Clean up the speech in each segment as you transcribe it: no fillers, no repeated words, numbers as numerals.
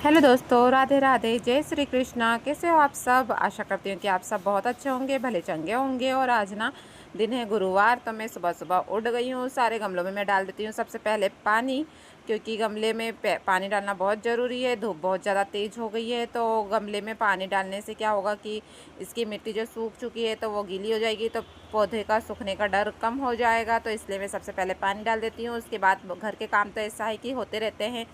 Hello दोस्तों, राधे राधे, जय श्री कृष्णा। कैसे हो आप सब? आशा करती हूँ कि आप सब बहुत अच्छे होंगे, भले चंगे होंगे। और आज ना दिन है गुरुवार, तो मैं सुबह सुबह उठ गई हूँ। सारे गमलों में मैं डाल देती हूँ सबसे पहले पानी, क्योंकि गमले में पानी डालना बहुत ज़रूरी है। धूप बहुत ज़्यादा तेज़ हो गई है, तो गमले में पानी डालने से क्या होगा कि इसकी मिट्टी जो सूख चुकी है तो वो गीली हो जाएगी, तो पौधे का सूखने का डर कम हो जाएगा। तो इसलिए मैं सबसे पहले पानी डाल देती हूँ। उसके बाद घर के काम तो ऐसा है कि होते रहते हैं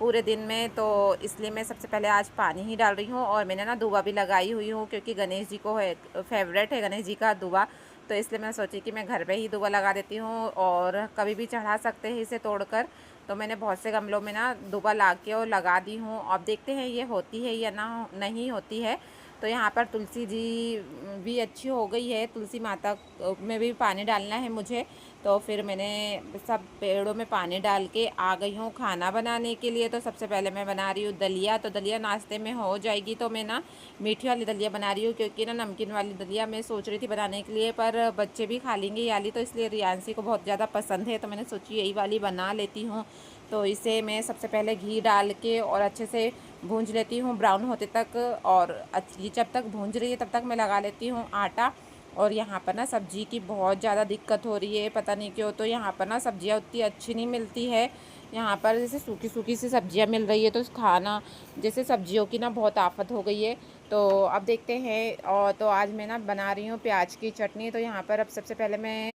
पूरे दिन में, तो इसलिए मैं सबसे पहले आज पानी ही डाल रही हूँ। और मैंने ना दुआ भी लगाई हुई हूँ, क्योंकि गणेश जी को है, फेवरेट है गणेश जी का दुआ। तो इसलिए मैं सोची कि मैं घर पे ही दुआ लगा देती हूँ, और कभी भी चढ़ा सकते हैं इसे तोड़कर। तो मैंने बहुत से गमलों में ना दुआ ला के और लगा दी हूँ। अब देखते हैं ये होती है या ना नहीं होती है। तो यहाँ पर तुलसी जी भी अच्छी हो गई है, तुलसी माता में भी पानी डालना है मुझे। तो फिर मैंने सब पेड़ों में पानी डाल के आ गई हूँ खाना बनाने के लिए। तो सबसे पहले मैं बना रही हूँ दलिया। तो दलिया नाश्ते में हो जाएगी, तो मैं ना मीठी वाली दलिया बना रही हूँ, क्योंकि ना नमकीन वाली दलिया मैं सोच रही थी बनाने के लिए, पर बच्चे भी खा लेंगे ये वाली, तो इसलिए रियांशी को बहुत ज़्यादा पसंद है, तो मैंने सोची यही वाली बना लेती हूँ। तो इसे मैं सबसे पहले घी डाल के और अच्छे से भूंज लेती हूँ ब्राउन होते तक। और ये जब तक भूंज रही है तब तक मैं लगा लेती हूँ आटा। और यहाँ पर ना सब्ज़ी की बहुत ज़्यादा दिक्कत हो रही है, पता नहीं क्यों। तो यहाँ पर ना सब्ज़ियाँ उतनी अच्छी नहीं मिलती है। यहाँ पर जैसे सूखी सूखी सी सब्ज़ियाँ मिल रही है, तो खाना जैसे सब्ज़ियों की ना बहुत आफत हो गई है। तो अब देखते हैं। और तो आज मैं ना बना रही हूँ प्याज की चटनी। तो यहाँ पर अब सबसे पहले मैं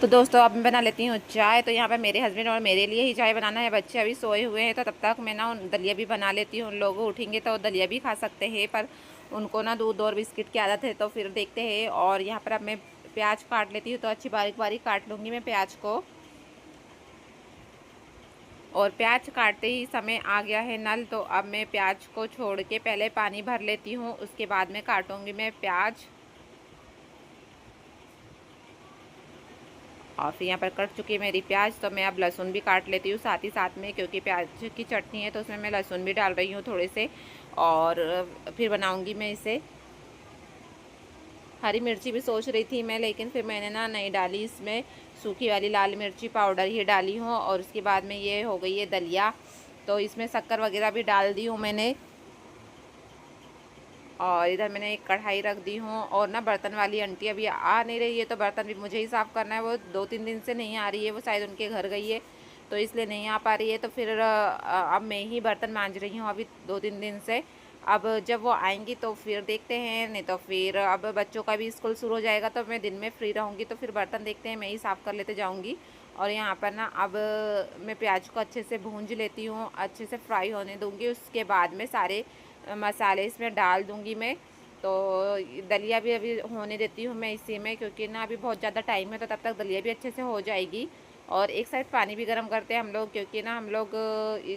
तो दोस्तों अब मैं बना लेती हूँ चाय। तो यहाँ पर मेरे हस्बैंड और मेरे लिए ही चाय बनाना है, बच्चे अभी सोए हुए हैं, तो तब तक मैं ना दलिया भी बना लेती हूँ। उन लोग उठेंगे तो दलिया भी खा सकते हैं, पर उनको ना दूध और बिस्किट की आदत है, तो फिर देखते हैं। और यहाँ पर अब मैं प्याज काट लेती हूँ, तो अच्छी बारीक बारीक काट लूँगी मैं प्याज को। और प्याज काटते ही समय आ गया है नल, तो अब मैं प्याज को छोड़ के पहले पानी भर लेती हूँ, उसके बाद में काटूँगी मैं प्याज। और फिर यहाँ पर कट चुकी है मेरी प्याज, तो मैं अब लहसुन भी काट लेती हूँ साथ ही साथ में, क्योंकि प्याज की चटनी है तो उसमें मैं लहसुन भी डाल रही हूँ थोड़े से। और फिर बनाऊँगी मैं इसे। हरी मिर्ची भी सोच रही थी मैं, लेकिन फिर मैंने ना नहीं डाली इसमें, सूखी वाली लाल मिर्ची पाउडर ही डाली हूँ। और उसके बाद में ये हो गई है दलिया, तो इसमें शक्कर वगैरह भी डाल दी हूँ मैंने। और इधर मैंने एक कढ़ाई रख दी हूँ। और ना बर्तन वाली आंटी अभी आ नहीं रही है, तो बर्तन भी मुझे ही साफ़ करना है। वो 2-3 दिन से नहीं आ रही है, वो शायद उनके घर गई है, तो इसलिए नहीं आ पा रही है। तो फिर अब मैं ही बर्तन मांज रही हूँ अभी 2-3 दिन से। अब जब वो आएंगी तो फिर देखते हैं, नहीं तो फिर अब बच्चों का भी स्कूल शुरू हो जाएगा, तो मैं दिन में फ्री रहूँगी, तो फिर बर्तन देखते हैं मैं ही साफ़ कर लेते जाऊँगी। और यहाँ पर ना अब मैं प्याज को अच्छे से भूंज लेती हूँ, अच्छे से फ्राई होने दूँगी। उसके बाद में सारे मसाले इसमें डाल दूँगी मैं। तो दलिया भी अभी होने देती हूँ मैं इसी में, क्योंकि ना अभी बहुत ज़्यादा टाइम है, तो तब तक दलिया भी अच्छे से हो जाएगी। और एक साइड पानी भी गर्म करते हैं हम लोग, क्योंकि ना हम लोग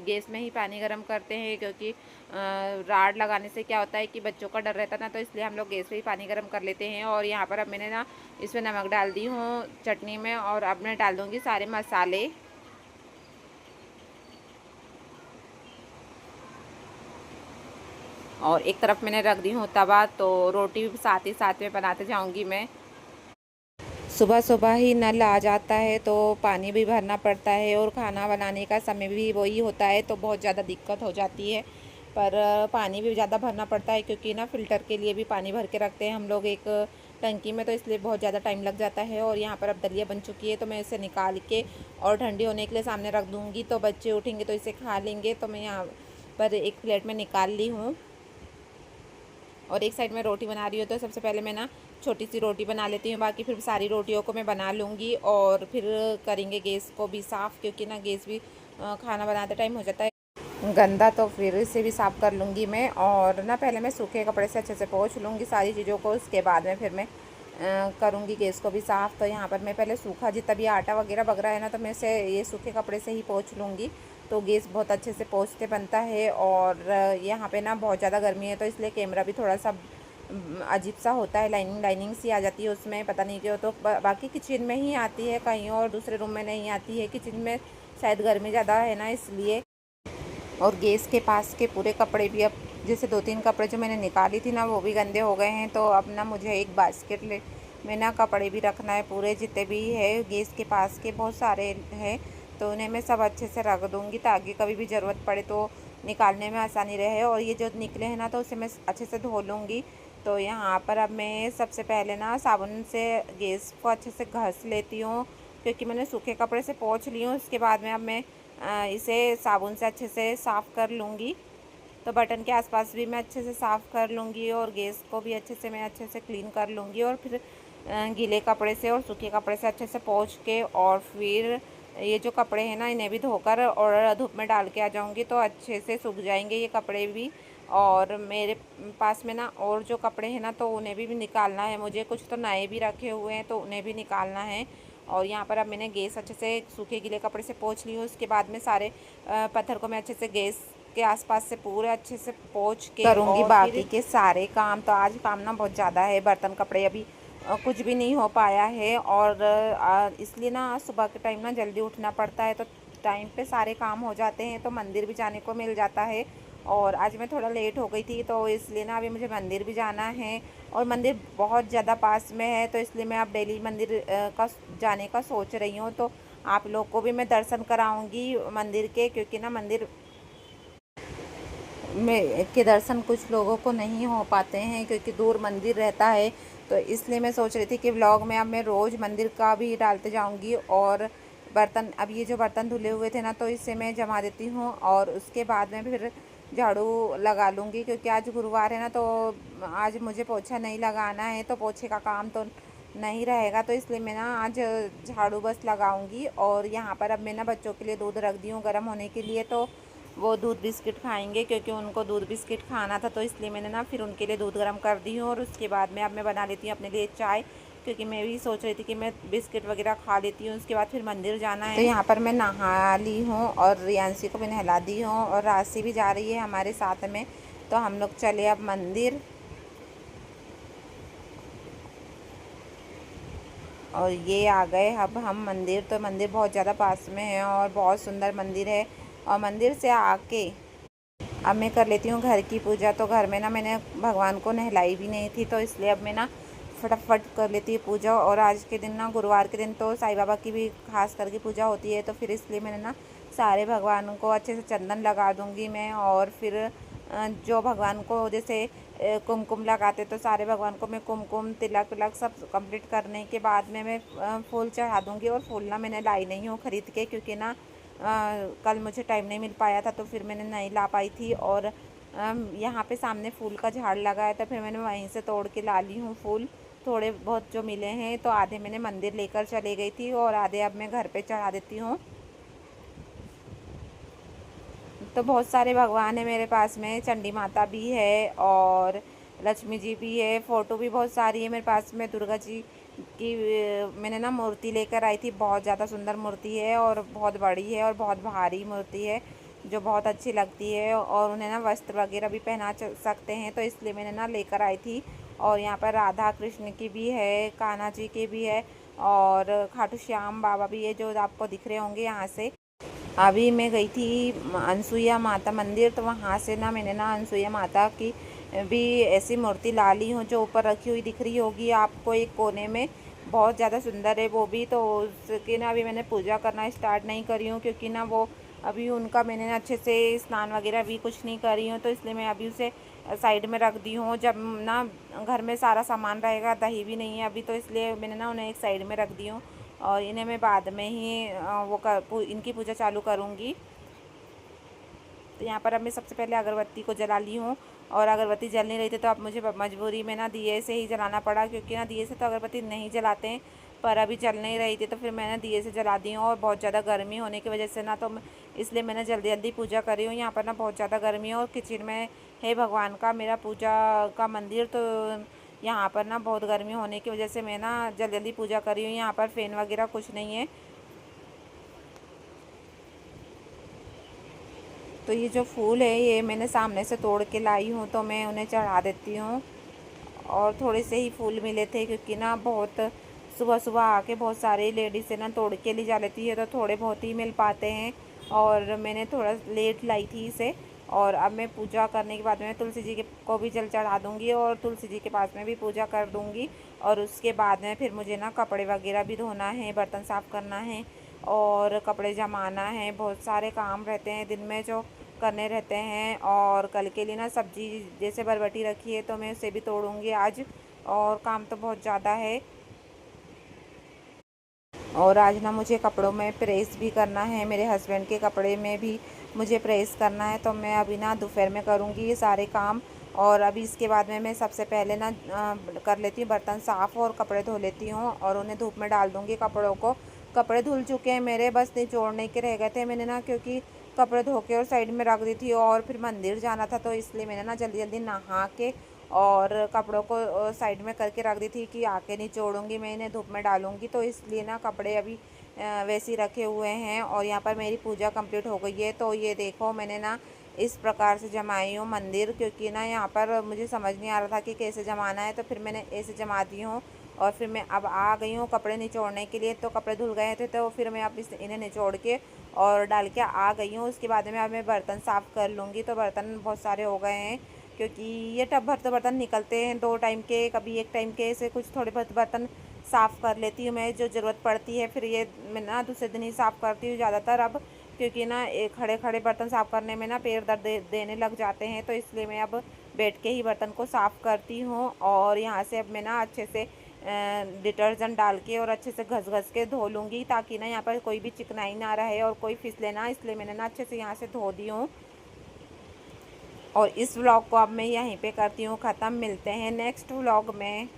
गैस में ही पानी गर्म करते हैं, क्योंकि राड लगाने से क्या होता है कि बच्चों का डर रहता है ना, तो इसलिए हम लोग गैस पे ही पानी गर्म कर लेते हैं। और यहाँ पर अब मैंने ना इसमें नमक डाल दी हूँ चटनी में, और अब मैं डाल दूँगी सारे मसाले। और एक तरफ मैंने रख दी हूँ तवा, तो रोटी भी साथ ही साथ में बनाते जाऊँगी मैं। सुबह सुबह ही नल आ जाता है, तो पानी भी भरना पड़ता है, और खाना बनाने का समय भी वही होता है, तो बहुत ज़्यादा दिक्कत हो जाती है। पर पानी भी ज़्यादा भरना पड़ता है, क्योंकि ना फ़िल्टर के लिए भी पानी भर के रखते हैं हम लोग एक टंकी में, तो इसलिए बहुत ज़्यादा टाइम लग जाता है। और यहाँ पर अब दलिया बन चुकी है, तो मैं इसे निकाल के और ठंडी होने के लिए सामने रख दूँगी, तो बच्चे उठेंगे तो इसे खा लेंगे। तो मैं यहाँ पर एक प्लेट में निकाल ली हूँ। और एक साइड में रोटी बना रही हूँ, तो सबसे पहले मैं ना छोटी सी रोटी बना लेती हूँ, बाकी फिर सारी रोटियों को मैं बना लूँगी। और फिर करेंगे गैस को भी साफ़, क्योंकि ना गैस भी खाना बनाते टाइम हो जाता है गंदा, तो फिर इसे भी साफ़ कर लूँगी मैं। और ना पहले मैं सूखे कपड़े से अच्छे से पोंछ लूँगी सारी चीज़ों को, उसके बाद में फिर मैं करूँगी गैस को भी साफ़। तो यहाँ पर मैं पहले सूखा जितना भी आटा वगैरह बग रहा है ना, तो मैं इसे ये सूखे कपड़े से ही पोंछ लूँगी, तो गैस बहुत अच्छे से पोंछते बनता है। और यहाँ पे ना बहुत ज़्यादा गर्मी है, तो इसलिए कैमरा भी थोड़ा सा अजीब सा होता है, लाइनिंग लाइनिंग सी आ जाती है उसमें, पता नहीं क्यों। तो बाकी किचन में ही आती है, कहीं और दूसरे रूम में नहीं आती है। किचन में शायद गर्मी ज़्यादा है ना, इसलिए। और गैस के पास के पूरे कपड़े भी अब जैसे 2-3 कपड़े जो मैंने निकाली थी ना, वो भी गंदे हो गए हैं। तो अब ना मुझे एक बास्केट में ना कपड़े भी रखना है, पूरे जितने भी है गैस के पास के बहुत सारे हैं, तो उन्हें मैं सब अच्छे से रख दूँगी, ताकि कभी भी ज़रूरत पड़े तो निकालने में आसानी रहे। और ये जो निकले हैं ना तो उसे मैं अच्छे से धो लूँगी। तो यहाँ पर अब मैं सबसे पहले ना साबुन से गैस को अच्छे से घस लेती हूँ, क्योंकि मैंने सूखे कपड़े से पोंछ ली हूँ। उसके बाद में अब मैं इसे साबुन से अच्छे से साफ़ कर लूँगी। तो बटन के आसपास भी मैं अच्छे से साफ़ कर लूँगी और गैस को भी अच्छे से क्लीन कर लूँगी। और फिर गीले कपड़े से और सूखे कपड़े से अच्छे से पोंछ के और फिर ये जो कपड़े हैं ना इन्हें भी धोकर और धूप में डाल के आ जाऊँगी, तो अच्छे से सूख जाएंगे ये कपड़े भी। और मेरे पास में ना और जो कपड़े हैं ना तो उन्हें भी निकालना है मुझे। कुछ तो नए भी रखे हुए हैं तो उन्हें भी निकालना है। और यहाँ पर अब मैंने गैस अच्छे से सूखे गीले कपड़े से पोंछ ली हूँ। उसके बाद में सारे पत्थर को मैं अच्छे से गैस के आसपास से पूरे अच्छे से पोंछ के करूँगी बाकी के सारे काम। तो आज काम ना बहुत ज़्यादा है, बर्तन कपड़े अभी कुछ भी नहीं हो पाया है। और इसलिए ना सुबह के टाइम ना जल्दी उठना पड़ता है, तो टाइम पे सारे काम हो जाते हैं, तो मंदिर भी जाने को मिल जाता है। और आज मैं थोड़ा लेट हो गई थी, तो इसलिए ना अभी मुझे मंदिर भी जाना है। और मंदिर बहुत ज़्यादा पास में है, तो इसलिए मैं अब डेली मंदिर का जाने का सोच रही हूँ। तो आप लोग को भी मैं दर्शन कराऊंगी मंदिर के, क्योंकि ना मंदिर में के दर्शन कुछ लोगों को नहीं हो पाते हैं, क्योंकि दूर मंदिर रहता है। तो इसलिए मैं सोच रही थी कि व्लॉग में अब मैं रोज़ मंदिर का भी डालते जाऊंगी। और बर्तन, अब ये जो बर्तन धुले हुए थे ना तो इसे मैं जमा देती हूँ और उसके बाद में फिर झाड़ू लगा लूँगी, क्योंकि आज गुरुवार है ना तो आज मुझे पोछा नहीं लगाना है, तो पोछे का काम तो नहीं रहेगा। तो इसलिए मैं ना आज झाड़ू बस लगाऊंगी। और यहाँ पर अब मैं ना बच्चों के लिए दूध रख दी हूँ गर्म होने के लिए, तो वो दूध बिस्किट खाएंगे, क्योंकि उनको दूध बिस्किट खाना था। तो इसलिए मैंने ना फिर उनके लिए दूध गर्म कर दी हूँ। और उसके बाद में अब मैं बना लेती हूँ अपने लिए चाय, क्योंकि मैं भी सोच रही थी कि मैं बिस्किट वगैरह खा लेती हूँ, उसके बाद फिर मंदिर जाना है। तो यहाँ पर मैं नहा ली हूँ और रियांशी को भी नहला दी हूँ और राशि भी जा रही है हमारे साथ में। तो हम लोग चले अब मंदिर। और ये आ गए अब हम मंदिर। तो मंदिर बहुत ज़्यादा पास में है और बहुत सुंदर मंदिर है। और मंदिर से आके अब मैं कर लेती हूँ घर की पूजा। तो घर में ना मैंने भगवान को नहलाई भी नहीं थी, तो इसलिए अब मैं ना फटाफट कर लेती हूँ पूजा। और आज के दिन ना गुरुवार के दिन तो साईं बाबा की भी खास करके पूजा होती है, तो फिर इसलिए मैंने ना सारे भगवानों को अच्छे से चंदन लगा दूँगी मैं। और फिर जो भगवान को जैसे कुमकुम लगाते, तो सारे भगवान को मैं कुमकुम तिलक विलक सब कंप्लीट करने के बाद में मैं फूल चढ़ा दूँगी। और फूल ना मैंने लाई नहीं हूँ ख़रीद के, क्योंकि ना कल मुझे टाइम नहीं मिल पाया था, तो फिर मैंने नहीं ला पाई थी। और यहाँ पे सामने फूल का झाड़ लगा है, तो फिर मैंने वहीं से तोड़ के ला ली हूँ फूल। थोड़े बहुत जो मिले हैं, तो आधे मैंने मंदिर लेकर चले गई थी और आधे अब मैं घर पे चढ़ा देती हूँ। तो बहुत सारे भगवान हैं मेरे पास में, चंडी माता भी है और लक्ष्मी जी भी है, फ़ोटो भी बहुत सारी है मेरे पास में। दुर्गा जी की मैंने ना मूर्ति लेकर आई थी, बहुत ज़्यादा सुंदर मूर्ति है और बहुत बड़ी है और बहुत भारी मूर्ति है, जो बहुत अच्छी लगती है। और उन्हें ना वस्त्र वगैरह भी पहना सकते हैं, तो इसलिए मैंने ना लेकर आई थी। और यहाँ पर राधा कृष्ण की भी है, कान्हा जी की भी है और खाटू श्याम बाबा भी है, जो आपको दिख रहे होंगे यहाँ से। अभी मैं गई थी अनसुईया माता मंदिर, तो वहाँ से ना मैंने ना अनसुईया माता की भी ऐसी मूर्ति ला ली हूँ, जो ऊपर रखी हुई दिख रही होगी आपको एक कोने में, बहुत ज़्यादा सुंदर है वो भी। तो उसकी ना अभी मैंने पूजा करना स्टार्ट नहीं करी हूँ, क्योंकि ना वो अभी उनका मैंने अच्छे से स्नान वगैरह भी कुछ नहीं करी हूँ, तो इसलिए मैं अभी उसे साइड में रख दी हूँ। जब ना घर में सारा सामान रहेगा, दही भी नहीं है अभी, तो इसलिए मैंने ना उन्हें एक साइड में रख दी हूँ। और इन्हें मैं बाद में ही इनकी पूजा चालू करूँगी। तो यहाँ पर अब मैं सबसे पहले अगरबत्ती को जला ली हूँ और अगरबत्ती जल नहीं रही थी, तो अब मुझे मजबूरी में ना दिए से ही जलाना पड़ा, क्योंकि ना दिए से तो अगरबत्ती नहीं जलाते हैं, पर अभी जल नहीं रही थी, तो फिर मैंने दिए से जला दी हूँ। और बहुत ज़्यादा गर्मी होने की वजह से ना तो इसलिए मैंने जल्दी जल्दी पूजा करी हूँ। यहाँ पर ना बहुत ज़्यादा गर्मी है और किचन में है भगवान का मेरा पूजा का मंदिर, तो यहाँ पर ना बहुत गर्मी होने की वजह से मैं ना जल्दी जल्दी पूजा करी हूँ। यहाँ पर फ़ैन वगैरह कुछ नहीं है। तो ये जो फूल है ये मैंने सामने से तोड़ के लाई हूँ, तो मैं उन्हें चढ़ा देती हूँ। और थोड़े से ही फूल मिले थे, क्योंकि ना बहुत सुबह सुबह आके बहुत सारी लेडीज़ ना तोड़ के ले जा लेती है, तो थोड़े बहुत ही मिल पाते हैं। और मैंने थोड़ा लेट लाई थी इसे। और अब मैं पूजा करने के बाद में तुलसी जी के को भी जल चढ़ा दूँगी और तुलसी जी के पास में भी पूजा कर दूँगी। और उसके बाद में फिर मुझे ना कपड़े वगैरह भी धोना है, बर्तन साफ़ करना है और कपड़े जमाना है, बहुत सारे काम रहते हैं दिन में जो करने रहते हैं। और कल के लिए ना सब्जी जैसे बरबटी रखी है तो मैं उसे भी तोड़ूंगी आज, और काम तो बहुत ज़्यादा है। और आज ना मुझे कपड़ों में प्रेस भी करना है, मेरे हस्बैंड के कपड़े में भी मुझे प्रेस करना है, तो मैं अभी ना दोपहर में करूँगी ये सारे काम। और अभी इसके बाद में मैं सबसे पहले ना कर लेती हूँ बर्तन साफ़ और कपड़े धो लेती हूँ और उन्हें धूप में डाल दूँगी कपड़ों को। कपड़े धुल चुके हैं मेरे, बस निचोड़ने के रह गए थे मैंने ना, क्योंकि कपड़े धो के और साइड में रख दी थी और फिर मंदिर जाना था, तो इसलिए मैंने ना जल्दी जल्दी नहा के और कपड़ों को साइड में करके रख दी थी कि आके निचोड़ूंगी मैं इन्हें, धूप में डालूंगी, तो इसलिए ना कपड़े अभी वैसे ही रखे हुए हैं। और यहाँ पर मेरी पूजा कंप्लीट हो गई है। तो ये देखो मैंने ना इस प्रकार से जमाई हूँ मंदिर, क्योंकि ना यहाँ पर मुझे समझ नहीं आ रहा था कि कैसे जमाना है, तो फिर मैंने ऐसे जमा दी हूँ। और फिर मैं अब आ गई हूँ कपड़े निचोड़ने के लिए, तो कपड़े धुल गए थे तो फिर मैं अब इन्हें निचोड़ के और डाल के आ गई हूँ। उसके बाद में अब मैं बर्तन साफ़ कर लूँगी। तो बर्तन बहुत सारे हो गए हैं, क्योंकि ये टब भर तो बर्तन निकलते हैं 2 टाइम के, कभी 1 टाइम के, ऐसे कुछ थोड़े बहुत बर्तन साफ़ कर लेती हूँ मैं, जो ज़रूरत पड़ती है। फिर ये मैं ना दूसरे दिन ही साफ़ करती हूँ ज़्यादातर अब, क्योंकि ना खड़े खड़े बर्तन साफ़ करने में ना पैर दर्द देने लग जाते हैं, तो इसलिए मैं अब बैठ के ही बर्तन को साफ़ करती हूँ। और यहाँ से अब मैं ना अच्छे से डिटर्जेंट डाल के और अच्छे से घस घस के धो लूँगी, ताकि ना यहाँ पर कोई भी चिकनाई ना रहे और कोई फिसले ना, इसलिए मैंने ना अच्छे से यहाँ से धो दी हूँ। और इस व्लॉग को अब मैं यहीं पे करती हूँ ख़त्म। मिलते हैं नेक्स्ट व्लॉग में।